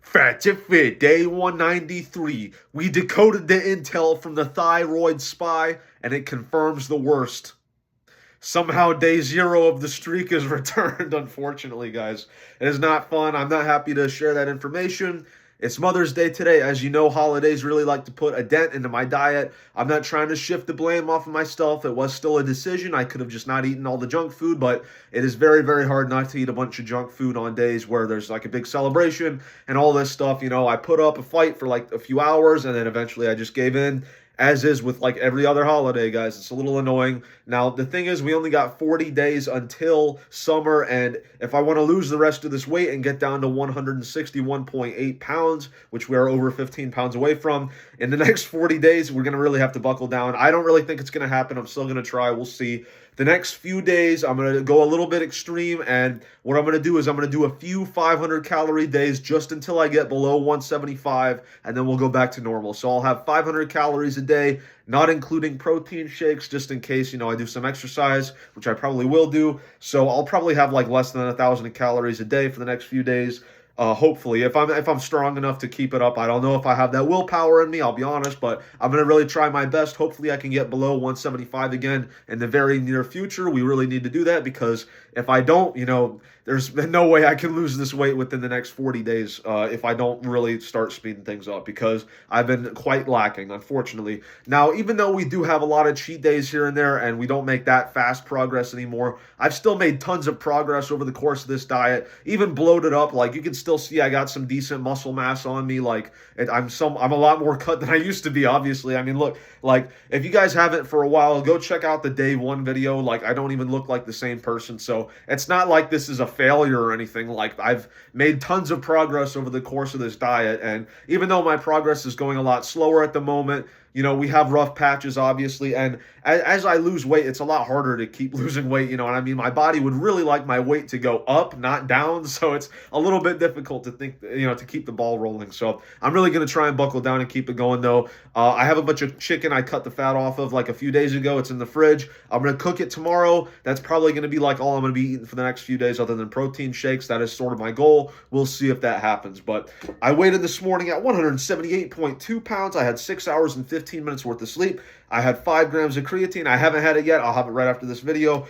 Fat to Fit, day 193. We decoded the intel from the thyroid spy, and it confirms the worst. Somehow, day zero of the streak is returned, unfortunately, guys. It is not fun. I'm not happy to share that information. It's Mother's Day today. As you know, holidays really like to put a dent into my diet. I'm not trying to shift the blame off of myself. It was still a decision. I could have just not eaten all the junk food, but it is very, very hard not to eat a bunch of junk food on days where there's like a big celebration and all this stuff. I put up a fight for like a few hours and then eventually I just gave in. As is with like every other holiday, guys. It's a little annoying. Now, the thing is, we only got 40 days until summer, and if I want to lose the rest of this weight and get down to 161.8 pounds, which we are over 15 pounds away from, in the next 40 days, we're going to really have to buckle down. I don't really think it's going to happen. I'm still going to try. We'll see. The next few days, I'm going to go a little bit extreme, and what I'm going to do is I'm going to do a few 500-calorie days just until I get below 175, and then we'll go back to normal. So I'll have 500 calories a day, not including protein shakes, just in case, I do some exercise, which I probably will do. So I'll probably have like less than 1,000 calories a day for the next few days. Hopefully, if I'm strong enough to keep it up. I don't know if I have that willpower in me, I'll be honest, but I'm going to really try my best. Hopefully I can get below 175 again in the very near future. We really need to do that because if I don't, there's no way I can lose this weight within the next 40 days if I don't really start speeding things up, because I've been quite lacking, unfortunately. Now, even though we do have a lot of cheat days here and there and we don't make that fast progress anymore, I've still made tons of progress over the course of this diet, even bloated up. Like, you can still see I got some decent muscle mass on me. Like, I'm a lot more cut than I used to be, obviously. I mean, look, like, if you guys haven't for a while, go check out the day one video. Like, I don't even look like the same person. So it's not like this is a failure or anything. Like, I've made tons of progress over the course of this diet, and even though my progress is going a lot slower at the moment, we have rough patches, obviously, and as I lose weight, it's a lot harder to keep losing weight, what I mean? My body would really like my weight to go up, not down, so it's a little bit difficult to think, to keep the ball rolling. So I'm really going to try and buckle down and keep it going, though. I have a bunch of chicken I cut the fat off of like a few days ago. It's in the fridge. I'm going to cook it tomorrow. That's probably going to be like all I'm going to be eating for the next few days other than protein shakes. That is sort of my goal. We'll see if that happens. But I weighed in this morning at 178.2 pounds. I had 6 hours and 15 minutes worth of sleep. I had 5 grams of creatine. I haven't had it yet. I'll have it right after this video.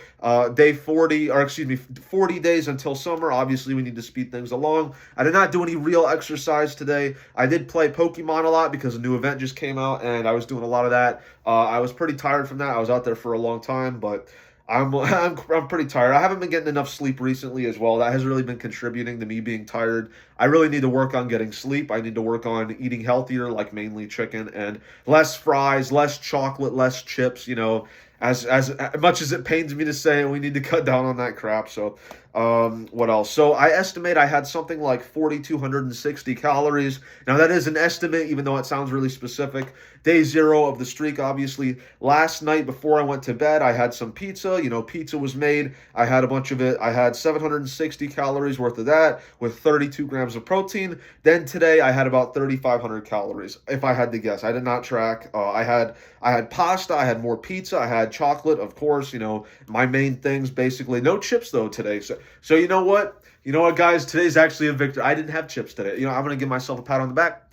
Day 40, or excuse me, 40 days until summer. Obviously, we need to speed things along. I did not do any real exercise today. I did play Pokemon a lot because a new event just came out, and I was doing a lot of that. I was pretty tired from that. I was out there for a long time, but I'm pretty tired. I haven't been getting enough sleep recently as well. That has really been contributing to me being tired. I really need to work on getting sleep. I need to work on eating healthier, like mainly chicken, and less fries, less chocolate, less chips, as much as it pains me to say, we need to cut down on that crap. So what else? So I estimate I had something like 4,260 calories. Now that is an estimate, even though it sounds really specific. Day zero of the streak, obviously. Last night before I went to bed, I had some pizza. Pizza was made. I had a bunch of it. I had 760 calories worth of that with 32 grams of protein. Then today I had about 3,500 calories, if I had to guess. I did not track. I had pasta. I had more pizza. I had chocolate, of course. My main things basically. No chips though today. So you know what? Guys? Today's actually a victory. I didn't have chips today. I'm going to give myself a pat on the back.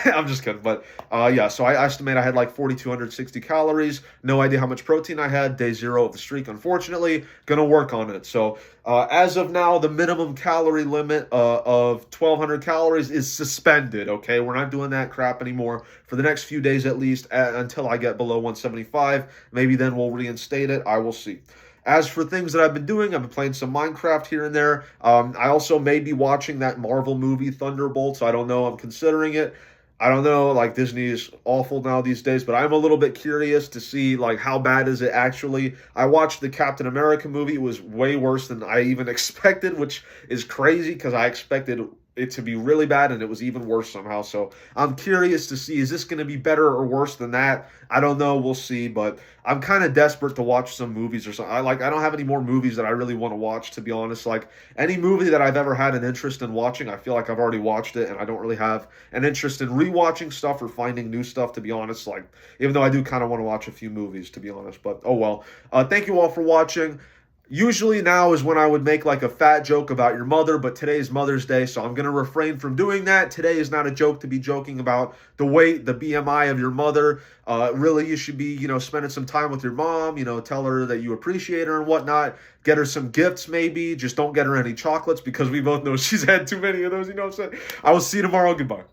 I'm just kidding. But yeah, so I estimate I had like 4,260 calories. No idea how much protein I had. Day zero of the streak, unfortunately. Going to work on it. So as of now, the minimum calorie limit of 1,200 calories is suspended, okay? We're not doing that crap anymore for the next few days at least until I get below 175. Maybe then we'll reinstate it. I will see. As for things that I've been doing, I've been playing some Minecraft here and there. I also may be watching that Marvel movie, Thunderbolts. I don't know. I'm considering it. I don't know, like, Disney is awful now these days, but I'm a little bit curious to see, like, how bad is it actually. I watched the Captain America movie. It was way worse than I even expected, which is crazy because I expected it to be really bad, and it was even worse somehow. So I'm curious to see, is this going to be better or worse than that? I don't know. We'll see. But I'm kind of desperate to watch some movies or something. I don't have any more movies that I really want to watch, to be honest. Like, any movie that I've ever had an interest in watching, I feel like I've already watched it, and I don't really have an interest in rewatching stuff or finding new stuff, to be honest. Like, even though I do kind of want to watch a few movies, to be honest. But oh well. Thank you all for watching. Usually now is when I would make like a fat joke about your mother, but today's Mother's Day, so I'm going to refrain from doing that. Today is not a joke to be joking about the weight, the BMI of your mother. Really, you should be, spending some time with your mom, tell her that you appreciate her and whatnot. Get her some gifts, maybe. Just don't get her any chocolates because we both know she's had too many of those, what I'm saying? I will see you tomorrow. Goodbye.